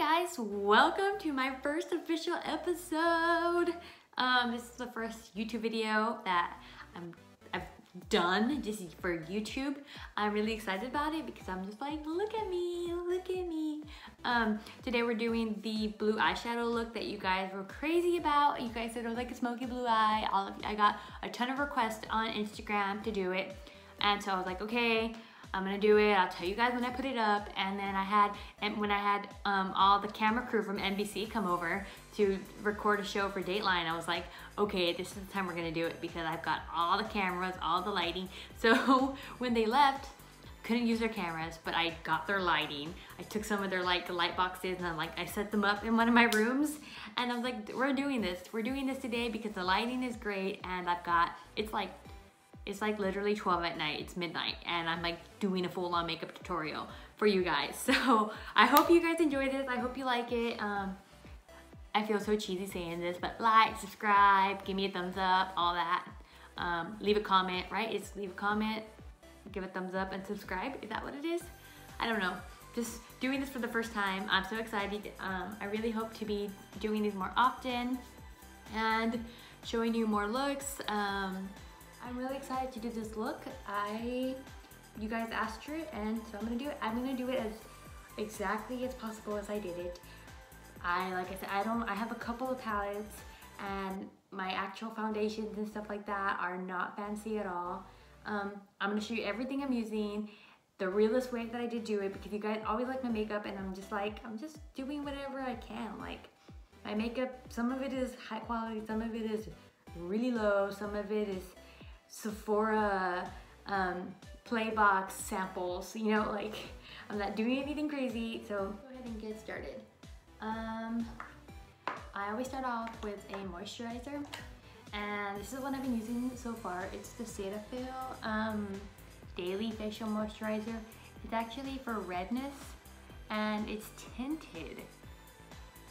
guys, welcome to my first official episode. This is the first YouTube video that I've done just for YouTube. I'm really excited about it because I'm just like, look at me, look at me. Today we're doing the blue eyeshadow look that you guys were crazy about. You guys said it was like a smoky blue eye. I got a ton of requests on Instagram to do it, and so I was like, okay, I'm gonna do it. I'll tell you guys when I put it up. And then when I had all the camera crew from NBC come over to record a show for Dateline, I was like, okay, this is the time we're gonna do it because I've got all the cameras, all the lighting. So when they left, couldn't use their cameras, but I got their lighting. I took some of their light boxes and I set them up in one of my rooms. And I was like, we're doing this today because the lighting is great. And it's like literally 12 at night, it's midnight, and I'm like doing a full-on makeup tutorial for you guys. So I hope you guys enjoy this. I hope you like it. I feel so cheesy saying this, but like, subscribe, give me a thumbs up, all that. Leave a comment, right? It's leave a comment, give a thumbs up, and subscribe. Is that what it is? I don't know. Just doing this for the first time. I'm so excited. I really hope to be doing these more often and showing you more looks. I'm really excited to do this look. You guys asked for it, and so I'm gonna do it. I'm gonna do it as exactly as possible as I did it. Like I said, I have a couple of palettes, and my actual foundations and stuff like that are not fancy at all. I'm gonna show you everything I'm using, the realest way that I did do it, because you guys always like my makeup, and I'm just doing whatever I can. Like, my makeup, some of it is high quality, some of it is really low, some of it is Sephora Playbox samples, you know, like, I'm not doing anything crazy, so go ahead and get started. I always start off with a moisturizer, and this is what I've been using so far. It's the Cetaphil Daily Facial Moisturizer. It's actually for redness, and it's tinted.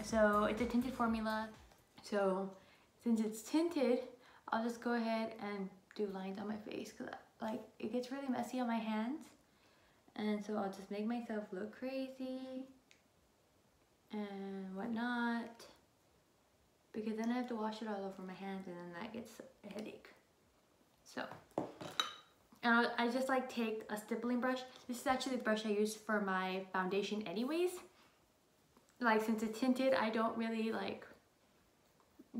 So it's a tinted formula. So since it's tinted, I'll just go ahead and do lines on my face because like it gets really messy on my hands, and so I'll just make myself look crazy and whatnot, because then I have to wash it all over my hands, and then that gets a headache. So and I just like take a stippling brush. This is actually the brush I use for my foundation anyways. Like, since it's tinted, I don't really like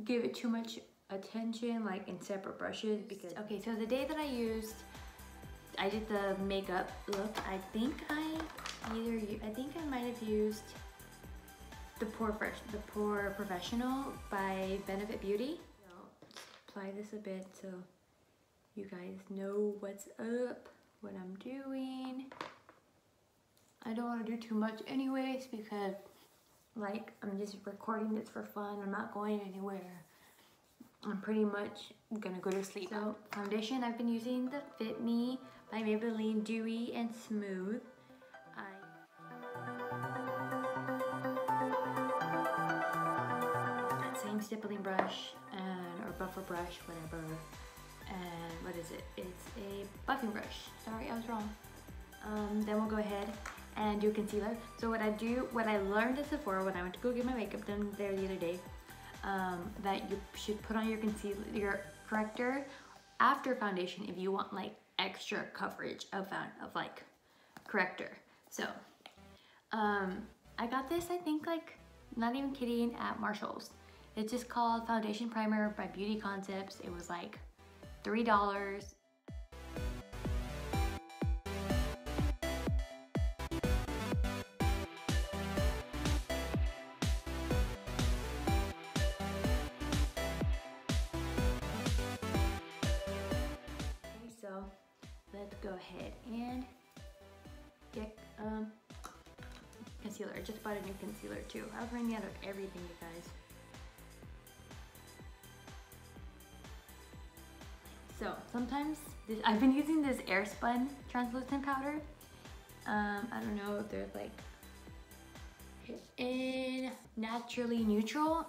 give it too much attention like in separate brushes, because okay, so the day that I did the makeup look, I think I might have used the Pore Professional by Benefit Beauty. So apply this a bit so you guys know what's up, what I'm doing. I don't want to do too much anyways because like I'm just recording this for fun. I'm not going anywhere. I'm pretty much gonna go to sleep. So foundation, I've been using the Fit Me by Maybelline Dewy and Smooth. That same stippling brush or buffer brush, whatever. And what is it? It's a buffing brush. Sorry, I was wrong. Then we'll go ahead and do concealer. So what I learned at Sephora when I went to go get my makeup done there the other day, that you should put on your corrector after foundation if you want like extra coverage of like corrector. So I got this, I think, like, not even kidding, at Marshall's. It's just called Foundation Primer by Beauty Concepts. It was like $3. So let's go ahead and get concealer. I just bought a new concealer too. I was running out of everything, you guys. So sometimes I've been using this Airspun translucent powder. I don't know if there's like in Naturally Neutral.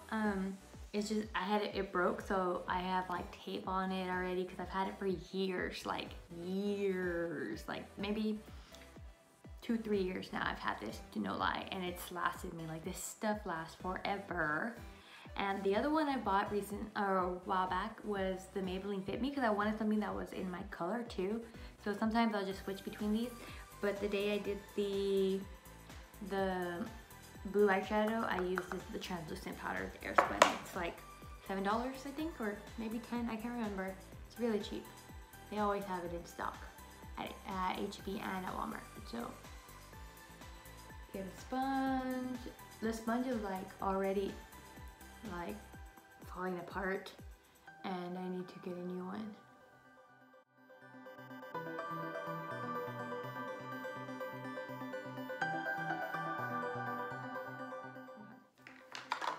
It's just, it broke, so I have like tape on it already because I've had it for years, like maybe 2-3 years now I've had this, to no lie, and it's lasted me. Like, this stuff lasts forever. And the other one I bought a while back was the Maybelline Fit Me, because I wanted something that was in my color too. So sometimes I'll just switch between these. But the day I did the blue eyeshadow, I used the translucent powder, the Airspun. It's like $7, I think, or maybe 10, I can't remember. It's really cheap. They always have it in stock at HB and at Walmart. So get a sponge. The sponge is like already like falling apart, and I need to get a new one.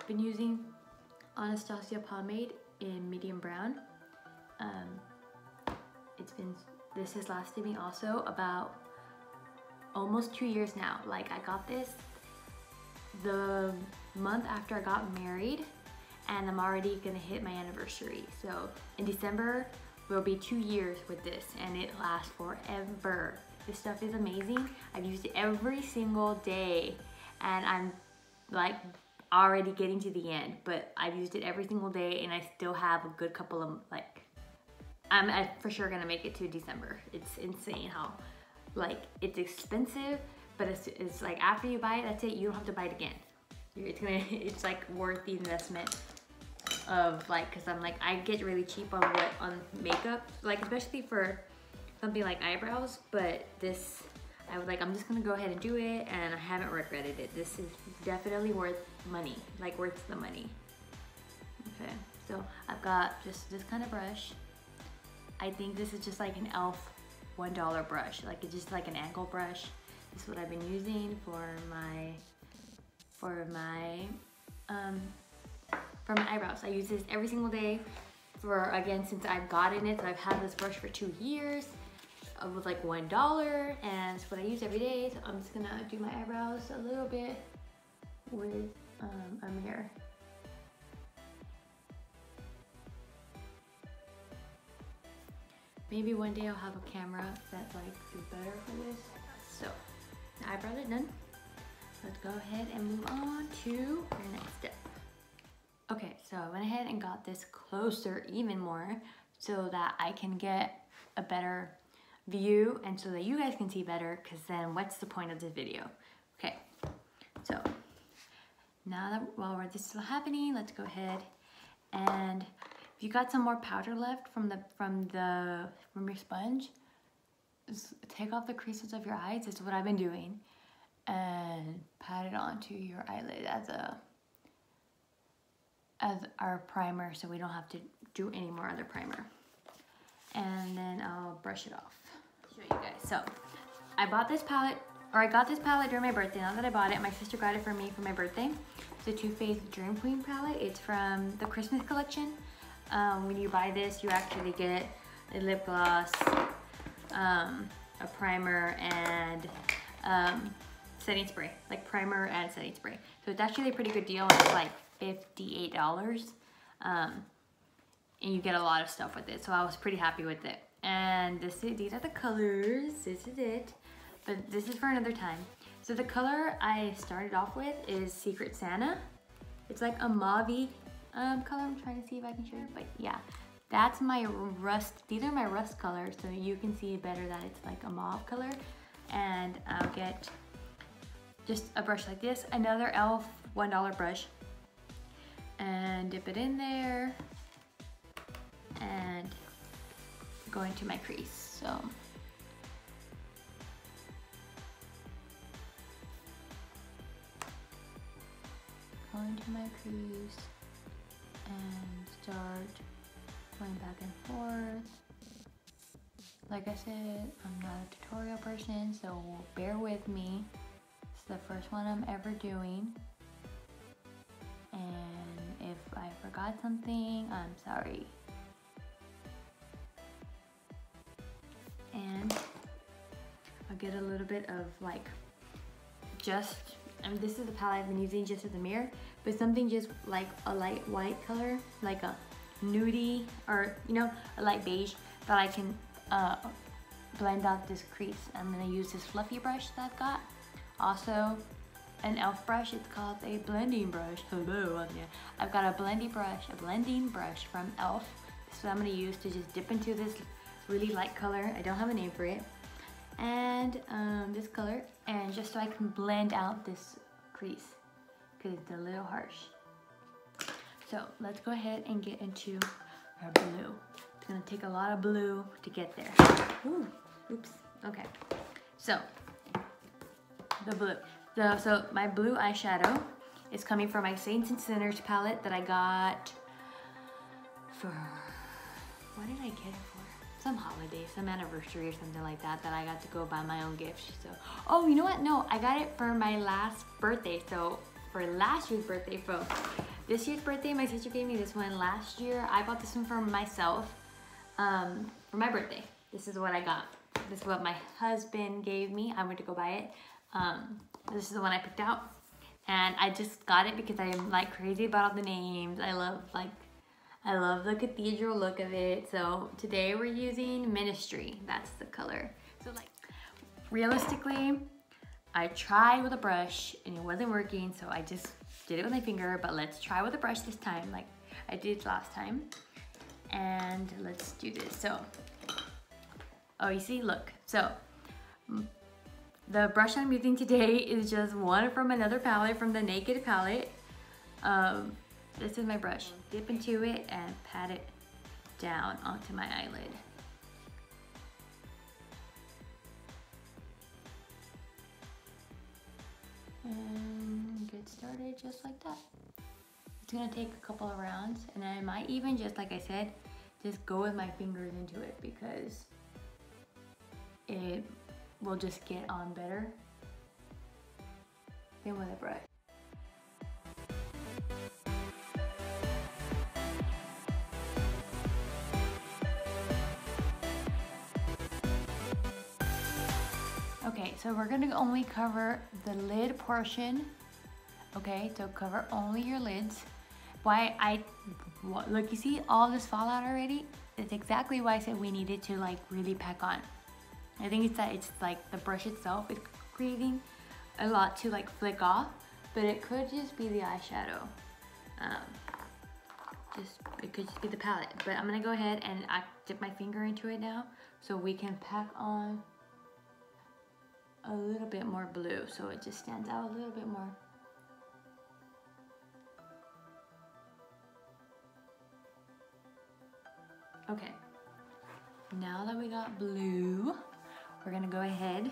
Been using Anastasia pomade in medium brown. This has lasted me also about almost 2 years now. Like, I got this the month after I got married, and I'm already gonna hit my anniversary. So in December will be 2 years with this, and it lasts forever. This stuff is amazing. I've used it every single day, and I'm like already getting to the end, but I've used it every single day, and I still have a good couple of, like, I'm for sure gonna make it to December. It's insane how, like, it's expensive, but it's like after you buy it, that's it. You don't have to buy it again. It's like worth the investment of, like, cause I'm like, I get really cheap on makeup, like especially for something like eyebrows, but this, I was like, I'm just gonna go ahead and do it, and I haven't regretted it. This is definitely worth money, like worth the money. Okay, so I've got just this kind of brush. I think this is just like an e.l.f. $1 brush. Like, it's just like an angle brush. This is what I've been using for my eyebrows. I use this every single day for, again, since I've gotten it. So I've had this brush for 2 years. It was like $1, and it's what I use every day. So I'm just gonna do my eyebrows a little bit with a mirror. Maybe one day I'll have a camera that like is better for this. So the eyebrows are done. Let's go ahead and move on to our next step. Okay, so I went ahead and got this closer even more so that I can get a better view and so that you guys can see better, because then what's the point of this video? Okay, so now that while this is still happening, let's go ahead and if you got some more powder left from your sponge, just take off the creases of your eyes. This is what I've been doing, and pat it onto your eyelid as our primer, so we don't have to do any more other primer. And then I'll brush it off. Show you guys. So I got this palette during my birthday. Now that I bought it, my sister got it for me for my birthday. It's a Too Faced Dream Queen palette. It's from the Christmas collection. When you buy this, you actually get a lip gloss, a primer, and setting spray, like primer and setting spray. So it's actually a pretty good deal. It's like $58, and you get a lot of stuff with it. So I was pretty happy with it. And these are the colors. This is it, but this is for another time. So the color I started off with is Secret Santa. It's like a mauve color. I'm trying to see if I can show you, but yeah, that's my rust. These are my rust colors, so you can see better that it's like a mauve color. And I'll get just a brush like this, another e.l.f. $1 brush, and dip it in there and go into my crease. So go into my crease and start going back and forth. Like I said, I'm not a tutorial person, so bear with me. It's the first one I'm ever doing, and if I forgot something, I'm sorry. And I'll get a little bit of like this is the palette I've been using just as a mirror, but something just like a light white color, like a nudie, or you know, a light beige that I can blend out this crease. I'm gonna use this fluffy brush that I've got. Also, an e.l.f. brush. It's called a blending brush. Hello, yeah. I've got a blending brush from e.l.f. This is what I'm gonna use to just dip into this really light color. I don't have a name for it. And this color, and just so I can blend out this crease because it's a little harsh. So let's go ahead and get into our blue. It's gonna take a lot of blue to get there. Ooh, oops, okay. So, the blue. So my blue eyeshadow is coming from my Saints and Sinners palette that I got for, what did I get it for? Some holiday, some anniversary or something like that, that I got to go buy my own gift. So, oh, you know what? No, I got it for my last birthday. So for last year's birthday, for this year's birthday, my sister gave me this one. Last year, I bought this one for myself for my birthday. This is what I got. This is what my husband gave me. I went to go buy it. This is the one I picked out, and I just got it because I'm like crazy about all the names. I love the cathedral look of it. So today we're using Ministry. That's the color. So like, realistically, I tried with a brush and it wasn't working, so I just did it with my finger. But let's try with a brush this time, like I did last time. And let's do this. So, oh, you see, look. So the brush I'm using today is just one from another palette, from the Naked palette. This is my brush. Dip into it and pat it down onto my eyelid. And get started just like that. It's gonna take a couple of rounds, and I might even just, like I said, just go with my fingers into it because it will just get on better than with a brush. Okay, so we're gonna only cover the lid portion. Okay, so cover only your lids. Look, you see all this fallout already? It's exactly why I said we needed to like really pack on. I think it's that it's like the brush itself is creating a lot to like flick off, but it could just be the eyeshadow. It could just be the palette. But I'm gonna go ahead and I dip my finger into it now so we can pack on a little bit more blue so it just stands out a little bit more. Okay, now that we got blue, we're gonna go ahead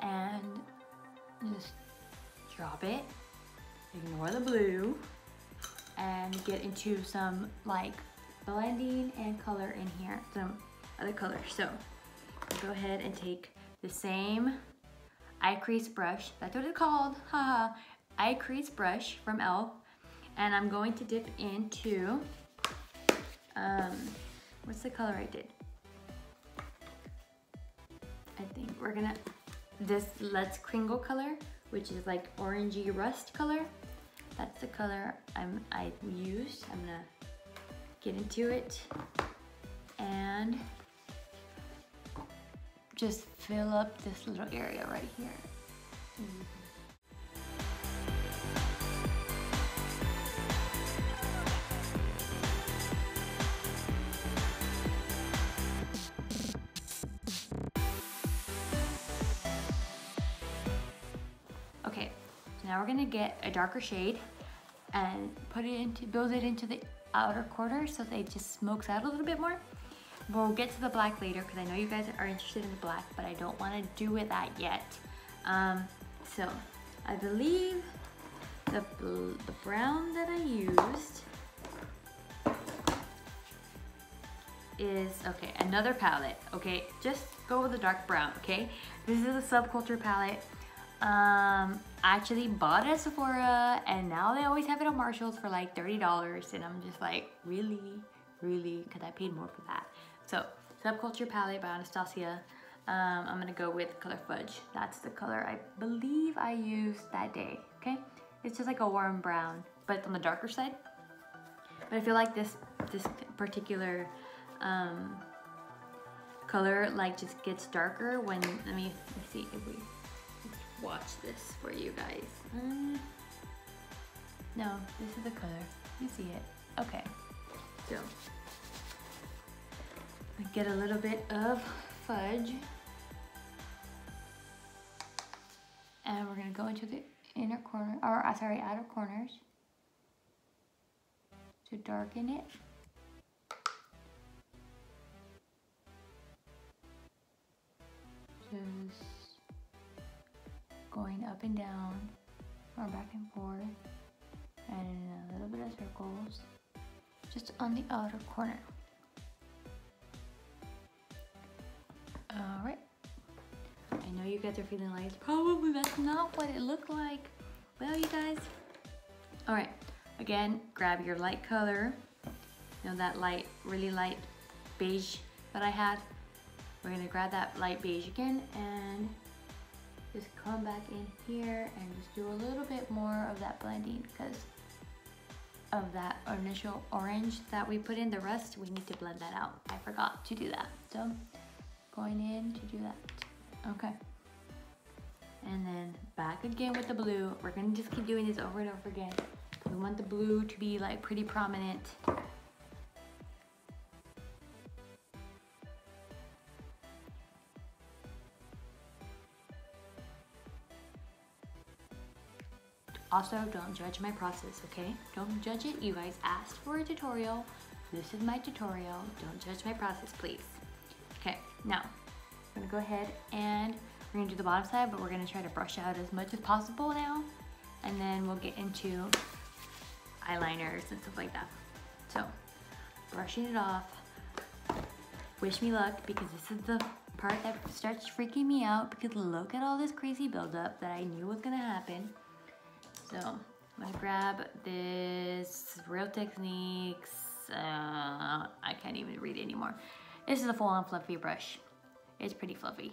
and just drop it, ignore the blue, and get into some like blending and color in here, some other colors. So go ahead and take the same eye crease brush, that's what it's called, haha, eye crease brush from e.l.f. And I'm going to dip into, what's the color I did? I think we're gonna, this Let's Kringle color, which is like orangey rust color. That's the color I used. I'm gonna get into it and just fill up this little area right here. Okay, so now we're gonna get a darker shade and build it into the outer corner so that it just smokes out a little bit more. We'll get to the black later because I know you guys are interested in the black, but I don't want to do it that yet. So I believe the brown that I used is, okay, another palette. Okay, just go with the dark brown, okay? This is a Subculture palette. I actually bought it at Sephora, and now they always have it on Marshall's for like $30, and I'm just like, really? Because I paid more for that. So, Subculture palette by Anastasia. I'm gonna go with color Fudge. That's the color I believe I used that day, okay? It's just like a warm brown, but it's on the darker side. But I feel like this particular color like just gets darker when, let me see if we watch this for you guys. No, this is the color. You see it. Okay. So I get a little bit of fudge. And we're gonna go into the inner corner, or sorry, outer corners to darken it. Just going up and down, or back and forth, and in a little bit of circles, just on the outer corner. All right. I know you guys are feeling like, probably that's not what it looked like. Well, you guys, all right, again, grab your light color. You know, that light, really light beige that I had. We're gonna grab that light beige again and just come back in here and just do a little bit more of that blending because of that initial orange that we put in. The rest, we need to blend that out. I forgot to do that. So, going in to do that. Okay. And then back again with the blue. We're gonna just keep doing this over and over again. We want the blue to be like pretty prominent. Also, don't judge my process, okay? Don't judge it. You guys asked for a tutorial. This is my tutorial. Don't judge my process, please. Okay, now, I'm gonna go ahead and we're gonna do the bottom side, but we're gonna try to brush out as much as possible now. And then we'll get into eyeliners and stuff like that. So, brushing it off. Wish me luck, because this is the part that starts freaking me out, because look at all this crazy buildup that I knew was gonna happen. So, I'm gonna grab this Real Techniques, I can't even read it anymore. This is a full-on fluffy brush. It's pretty fluffy.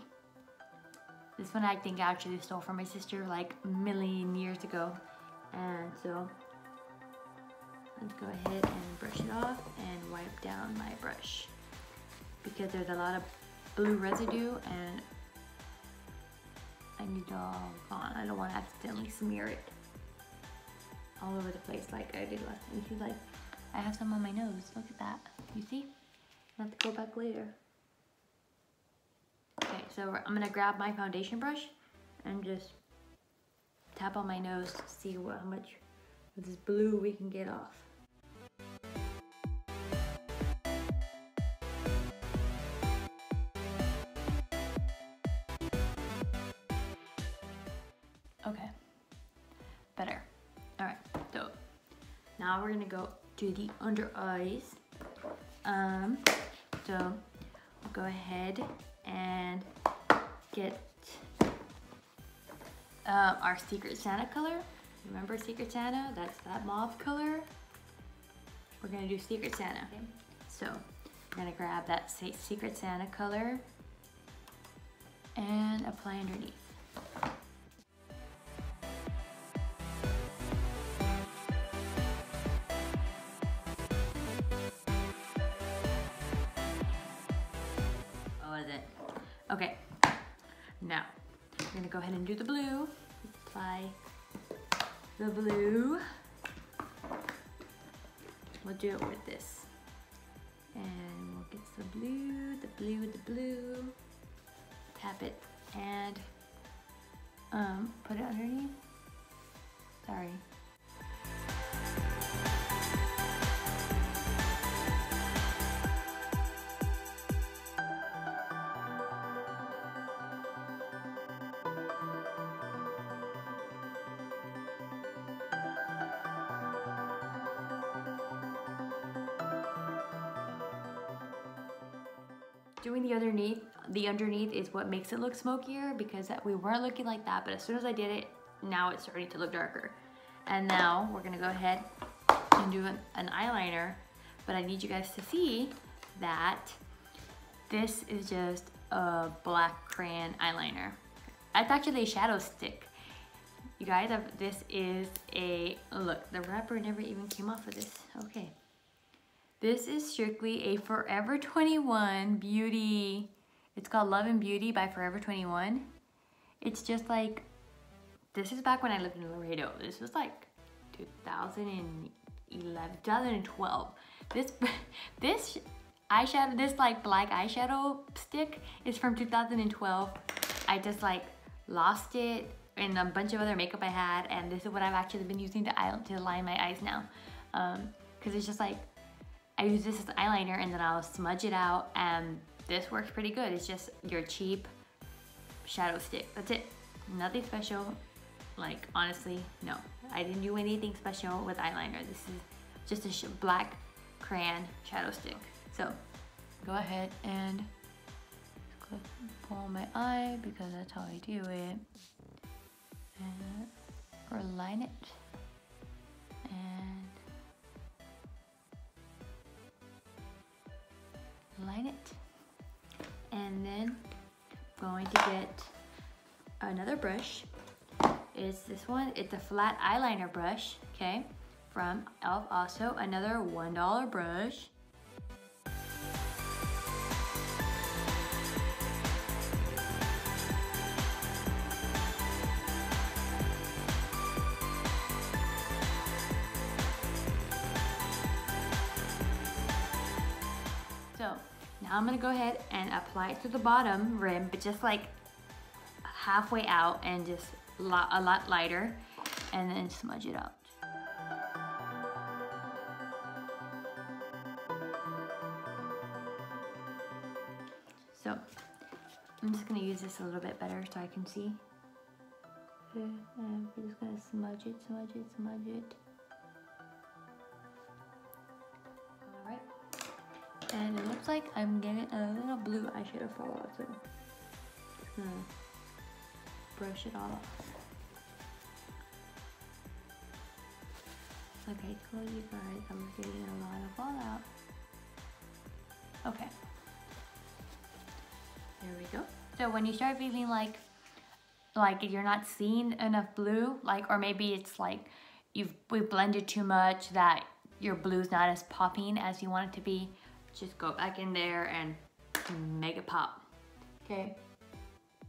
This one I think I actually stole from my sister like a million years ago. And so, let's go ahead and brush it off and wipe down my brush. Because there's a lot of blue residue and I need it all gone. I don't want to accidentally smear it all over the place like I did last time. You see, like, I have some on my nose. Look at that. You see? I have to go back later. Okay, so I'm gonna grab my foundation brush and just tap on my nose to see how much of this blue we can get off. Okay, better. All right, so now we're gonna go to the under eyes. So we'll go ahead and get our Secret Santa color. Remember Secret Santa? That's that mauve color. We're gonna do Secret Santa. Okay. So we're gonna grab that Secret Santa color and apply underneath. Okay, now we're gonna go ahead and do the blue. Apply the blue. We'll do it with this. And we'll get the blue, the blue, the blue. Tap it and put it underneath. Sorry. Doing the underneath is what makes it look smokier, because we weren't looking like that, but as soon as I did it, now it's starting to look darker. And now we're gonna go ahead and do an eyeliner, but I need you guys to see that this is just a black crayon eyeliner. It's actually a shadow stick. You guys, this is look, the wrapper never even came off of this. Okay. This is strictly a Forever 21 Beauty called Love and Beauty by Forever 21. It's just like, this is back when I lived in Laredo. This was like 2011, 2012. This eyeshadow, this like black eyeshadow stick is from 2012. I just like lost it and a bunch of other makeup I had, and this is what I've actually been using to line my eyes now. Cause it's just like, I use this as eyeliner and then I'll smudge it out, and this works pretty good. It's just your cheap shadow stick. That's it. Nothing special. Like, honestly, no. I didn't do anything special with eyeliner. This is just a black crayon shadow stick. So, go ahead and pull my eye because that's how I do it. And, or line it. And line it. And then I'm going to get another brush. Is this one. It's a flat eyeliner brush, okay, from E.l.f. Also another $1 brush. So now I'm gonna go ahead and apply it to the bottom rim, but just like halfway out and just a lot lighter, and then smudge it out. So I'm just gonna use this a little bit better so I can see. And we're just gonna smudge it, smudge it, smudge it. All right. And it looks like I'm getting a little blue eyeshadow fall off, so just gonna brush it all off. Okay, cool, you guys. I'm getting a lot of fallout. Okay. There we go. So when you start feeling like you're not seeing enough blue, like, or maybe it's like we've blended too much that your blue's not as popping as you want it to be, just go back in there and make it pop. Okay.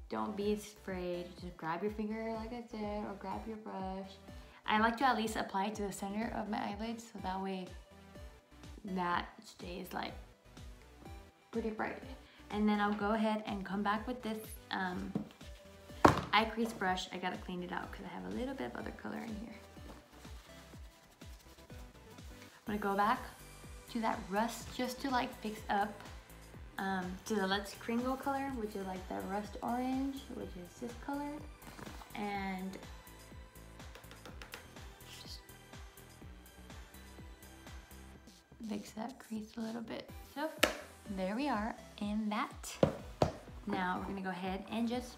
Don't be afraid. Just grab your finger, like I said, or grab your brush. I like to at least apply it to the center of my eyelids, so that way that stays like pretty bright. And then I'll go ahead and come back with this eye crease brush. I gotta clean it out because I have a little bit of other color in here. I'm gonna go back to that rust just to like fix up to the Let's Kringle color, which is like the rust orange, which is this color, and just fix that crease a little bit. So there we are in that. Now we're gonna go ahead and just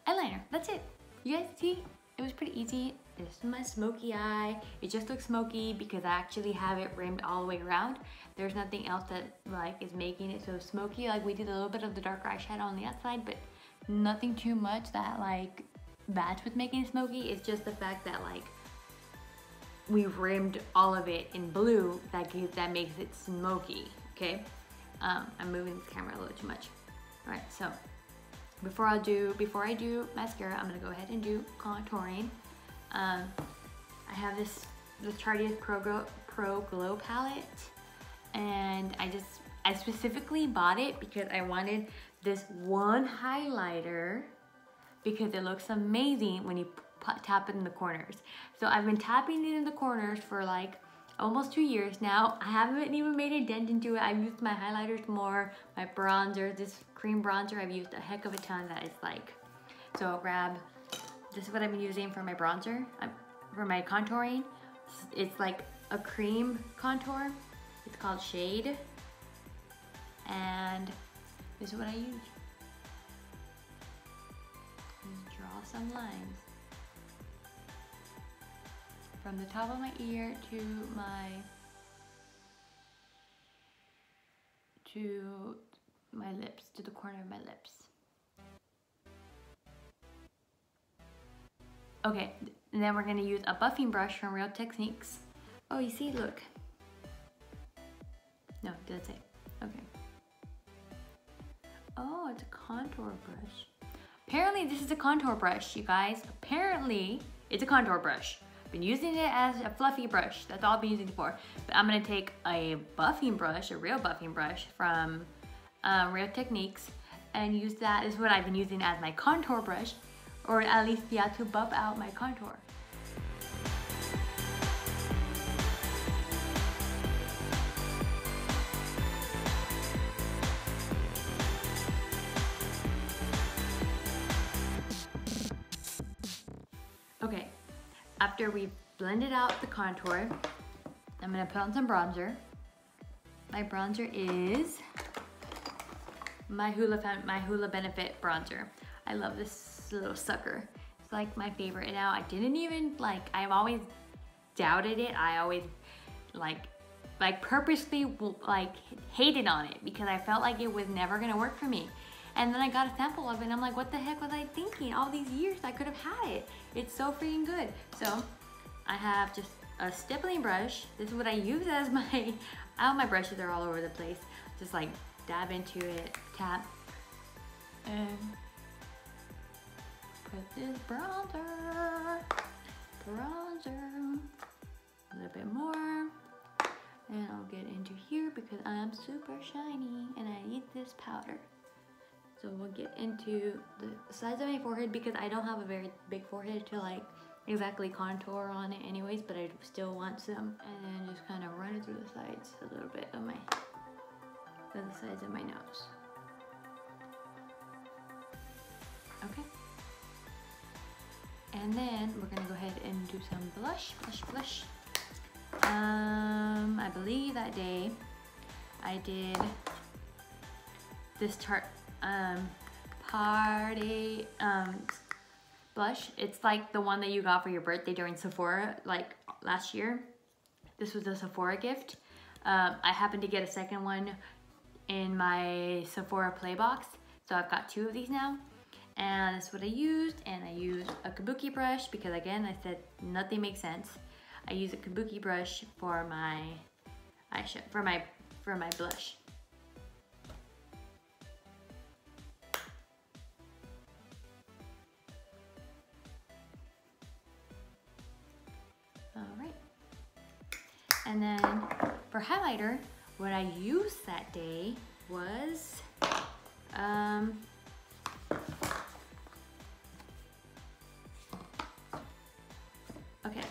eyeliner. That's it. You guys see? It was pretty easy. This is my smoky eye. It just looks smoky because I actually have it rimmed all the way around. There's nothing else that like is making it so smoky. Like, we did a little bit of the darker eyeshadow on the outside, but nothing too much that like that's what's making it smoky. It's just the fact that like we rimmed all of it in blue that makes it smoky. Okay. I'm moving this camera a little too much. All right, so before I do mascara, I'm gonna go ahead and do contouring. I have the Tarte Pro Glow palette, and I specifically bought it because I wanted this one highlighter because it looks amazing when you tap it in the corners. So I've been tapping it in the corners for like almost 2 years now. I haven't even made a dent into it. I've used my highlighters more, my bronzer, this cream bronzer I've used a heck of a ton. That is like, so I'll grab, this is what I've been using for my bronzer, for my contouring. It's like a cream contour. It's called Shade, and this is what I use. Just draw some lines from the top of my ear to my lips, to the corner of my lips. Okay, and then we're gonna use a buffing brush from Real Techniques. Oh, you see, look. No, it doesn't say. Okay. Oh, it's a contour brush. Apparently this is a contour brush, you guys. Apparently it's a contour brush. I've been using it as a fluffy brush. That's all I've been using it for. But I'm gonna take a buffing brush, a real buffing brush from Real Techniques, and use that. Is what I've been using as my contour brush, or at least, yeah, to buff out my contour. Okay, after we've blended out the contour, I'm gonna put on some bronzer. My bronzer is my Hoola Benefit bronzer. I love this little sucker. It's like my favorite. Now I didn't even I've always doubted it. I always purposely hated on it because I felt like it was never gonna work for me. And then I got a sample of it and I'm like, what the heck was I thinking? All these years I could have had it. It's so freaking good. So I have just a stippling brush. This is what I use as my, all my brushes are all over the place. Just like dab into it, tap, and put this bronzer, a little bit more. And I'll get into here because I'm super shiny and I need this powder. So we'll get into the sides of my forehead because I don't have a very big forehead to exactly contour on it anyways, but I still want some. And then just kind of run it through the sides a little bit of the sides of my nose. Okay. And then we're gonna go ahead and do some blush. I believe that day I did this Tarte Party blush. It's like the one that you got for your birthday during Sephora last year. This was a Sephora gift. I happened to get a second one in my Sephora play box, so I've got 2 of these now. And that's what I used, and I used a kabuki brush because again I said nothing makes sense. I use a kabuki brush for my eyeshadow, for my blush. Alright. And then for highlighter, what I used that day was okay,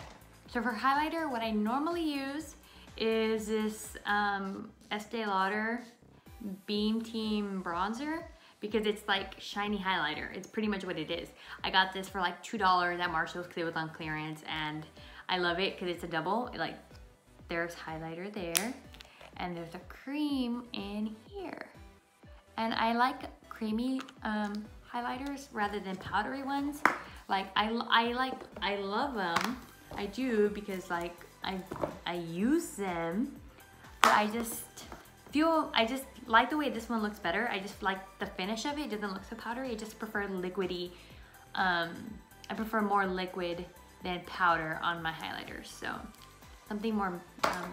so for highlighter, what I normally use is this Estee Lauder Beam Team bronzer because it's like shiny highlighter. It's pretty much what it is. I got this for like $2 at Marshall's because it was on clearance, and I love it because it's a double. There's highlighter there, and there's a cream in here. And I like creamy highlighters rather than powdery ones. I love them. I do because I use them, but I just like the way this one looks better. I just like the finish of it. It doesn't look so powdery. I just prefer liquidy. I prefer more liquid than powder on my highlighters. So something more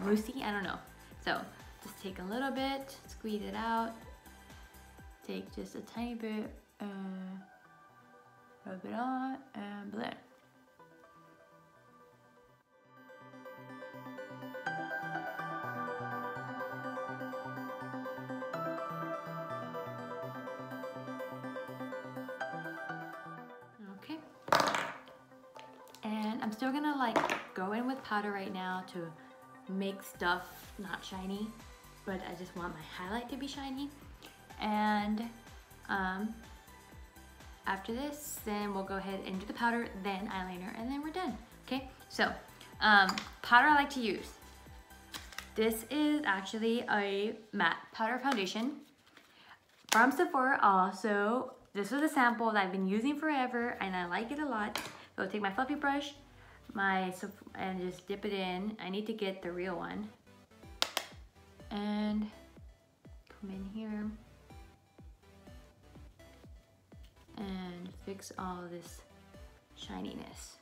moussey, I don't know. So just take a little bit, squeeze it out. Take just a tiny bit, rub it on, and blend. Okay. And I'm still gonna go in with powder right now to make stuff not shiny, but I just want my highlight to be shiny. And after this, then we'll go ahead and do the powder, then eyeliner, and then we're done. Okay, so powder I like to use. This is actually a matte powder foundation from Sephora also. This was a sample that I've been using forever and I like it a lot. So I'll take my fluffy brush, and just dip it in. I need to get the real one. And come in here and fix all this shininess,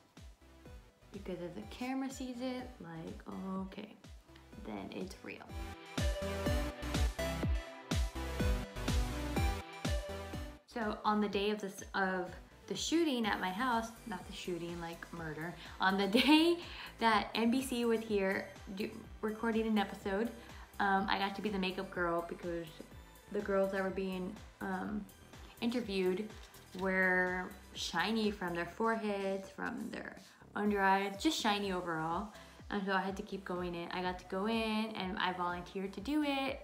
because if the camera sees it, okay, then it's real. So on the day of the shooting at my house, not the shooting like murder, on the day that NBC was here recording an episode, I got to be the makeup girl because the girls that were being interviewed were shiny from their foreheads, from their under eyes, just shiny overall. And so I had to keep going in. I got to go in and I volunteered to do it,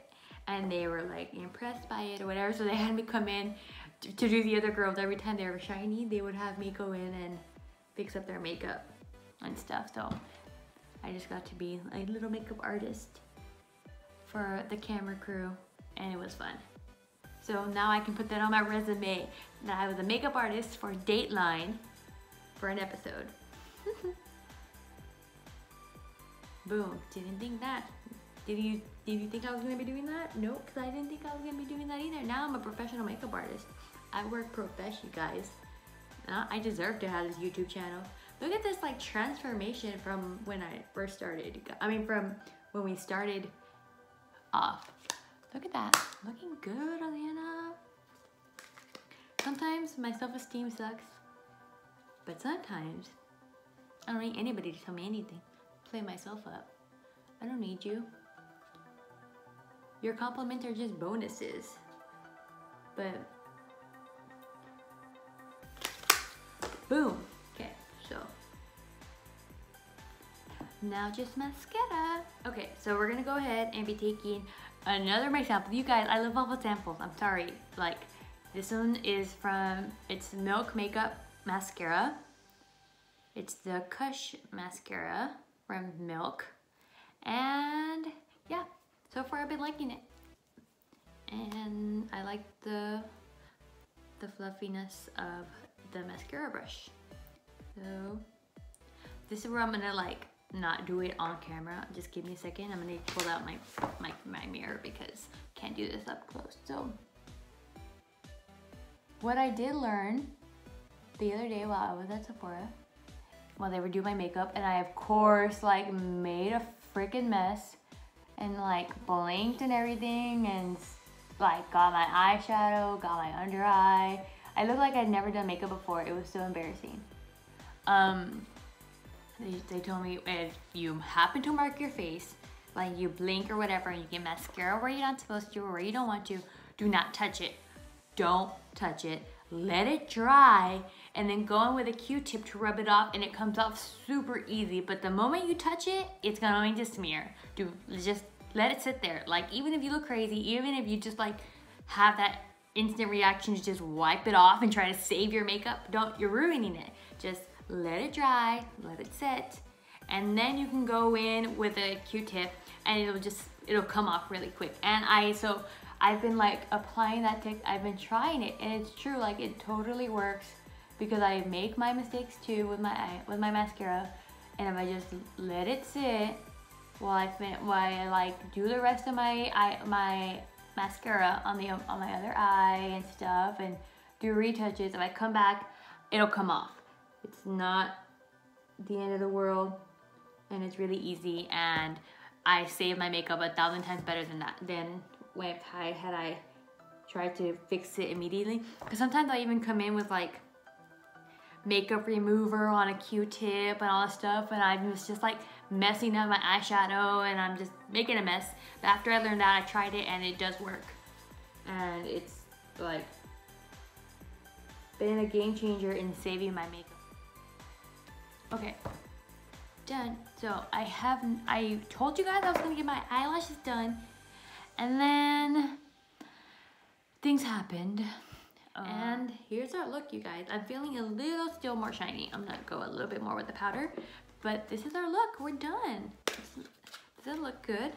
and they were like impressed by it or whatever. So they had me come in to do the other girls. Every time they were shiny, they would have me go in and fix up their makeup and stuff. So I just got to be a little makeup artist for the camera crew, and it was fun. So now I can put that on my resume, that I was a makeup artist for Dateline for an episode. Boom, didn't think that. Did you think I was gonna be doing that? Nope, because I didn't think I was gonna be doing that either. Now I'm a professional makeup artist. I work professional, guys. I deserve to have this YouTube channel. Look at this like transformation from when I first started. I mean, from when we started off. Look at that, looking good, Alana. Sometimes my self-esteem sucks, but sometimes I don't need anybody to tell me anything. Play myself up. I don't need you. Your compliments are just bonuses. But boom. Okay, so now just mascara. Okay, so we're gonna go ahead and be taking another my sample. You guys, I love all the samples. I'm sorry. Like, this one is from, it's Milk Makeup Mascara. It's the Kush Mascara from Milk. And yeah, so far I've been liking it. And I like the fluffiness of the mascara brush. So this is where I'm gonna like not do it on camera. Just give me a second. I'm gonna pull out my mirror because I can't do this up close. So what I did learn the other day while I was at Sephora, while they were doing my makeup, and I of course like made a freaking mess and like blinked and everything, and like got my eyeshadow, got my under eye. I looked like I'd never done makeup before. It was so embarrassing. They told me if you happen to mark your face, like you blink or whatever, and you get mascara where you're not supposed to or where you don't want to, do not touch it. Don't touch it. Let it dry, and then go in with a Q-tip to rub it off, and it comes off super easy. But the moment you touch it, it's going to smear. Just let it sit there. Like, even if you look crazy, even if you just like have that instant reaction to just wipe it off and try to save your makeup, you're ruining it. Just let it dry, let it sit, and then you can go in with a Q-tip and it'll come off really quick. And I've been like applying that I've been trying it, and it's true, like it totally works, because I make my mistakes too with my mascara, and if I just let it sit while I like do the rest of my mascara on my other eye and stuff, and do retouches, if I come back, it'll come off. It's not the end of the world, and it's really easy, and I save my makeup 1,000 times better than when I tried to fix it immediately. Because sometimes I even come in with like makeup remover on a Q-tip and all that stuff, and I was just like messing up my eyeshadow, and I'm just making a mess. But after I learned that, I tried it, and it does work, and it's like been a game changer in saving my makeup. Okay, done. So I told you guys I was gonna get my eyelashes done, and then things happened. And here's our look, you guys. I'm feeling a little still more shiny. I'm gonna go a little bit more with the powder, but this is our look. We're done. Does it look good?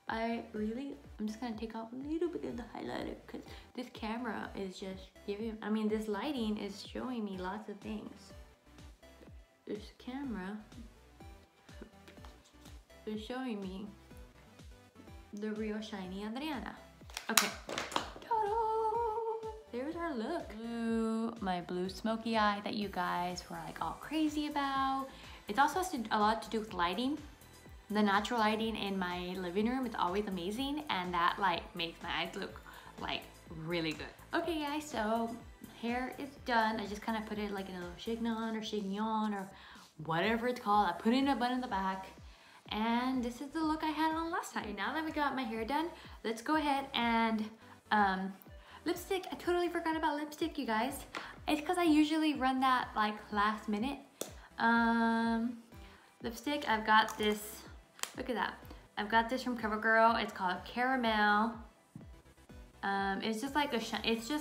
I'm just gonna take off a little bit of the highlighter because this camera is just this lighting is showing me lots of things. This camera is showing me the real shiny Adriana. Okay. There's our look. My blue smoky eye that you guys were like all crazy about. It's also has a lot to do with lighting. The natural lighting in my living room is always amazing, and that like makes my eyes look like really good. Okay guys, so hair is done. I just kind of put it like in a chignon or chignon or whatever it's called. I put it in a bun in the back. And this is the look I had on last time. Okay, now that we got my hair done, let's go ahead and lipstick. I totally forgot about lipstick, you guys. It's because I usually run that like last minute. Lipstick, I've got this, look at that. I've got this from CoverGirl. It's called Caramel. It's just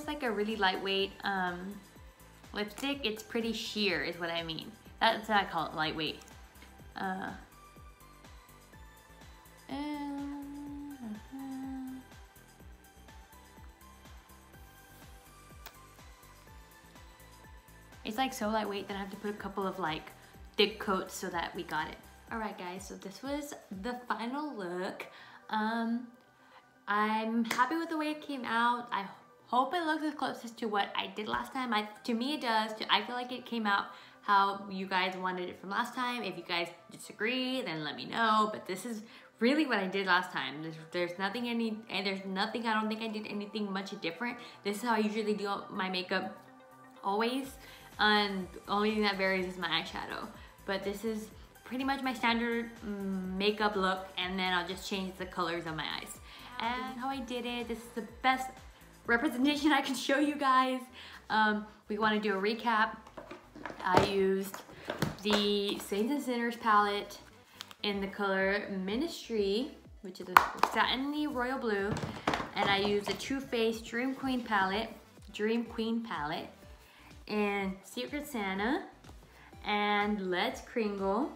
like a really lightweight lipstick. It's pretty sheer is what I mean. That's what I call it, lightweight. It's like so lightweight that I have to put a couple of like thick coats so that we got it. Alright guys, so this was the final look. I'm happy with the way it came out. I hope it looks as closest to what I did last time. To me it does. I feel like it came out how you guys wanted it from last time. If you guys disagree, then let me know. But this is really what I did last time. There's nothing I don't think I did anything much different. This is how I usually do my makeup always. And the only thing that varies is my eyeshadow. But this is pretty much my standard makeup look, and then I'll just change the colors of my eyes. And how I did it, this is the best representation I can show you guys. We want to do a recap. I used the Saints and Sinners palette in the color Ministry, which is a satiny royal blue, and I used the Too Faced Dream Queen palette in Secret Santa and Let's Kringle.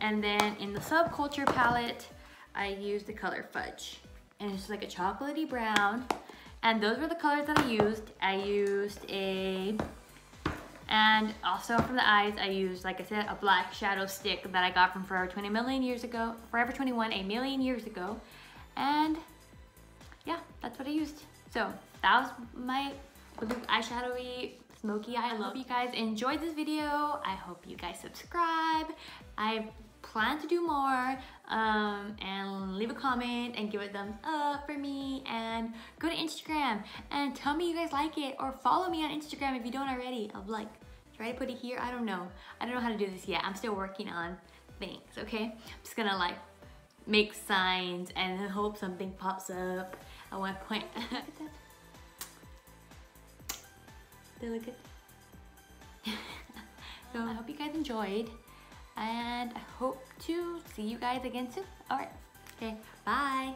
And then in the Subculture palette, I used the color Fudge. And it's just like a chocolatey brown. And those were the colors that I used. And also from the eyes, I used, like I said, a black shadow stick that I got from Forever 21 a million years ago. And yeah, that's what I used. So that was my blue eyeshadowy smoky eye. I hope you guys enjoyed this video. I hope you guys subscribe. I plan to do more, and leave a comment and give a thumbs up for me, and go to Instagram and tell me you guys like it, or follow me on Instagram if you don't already. I'll like try to put it here. I don't know how to do this yet. I'm still working on things, okay? I'm just gonna like make signs and hope something pops up at one point. They look good. So I hope you guys enjoyed, and I hope to see you guys again soon. All right, okay, bye.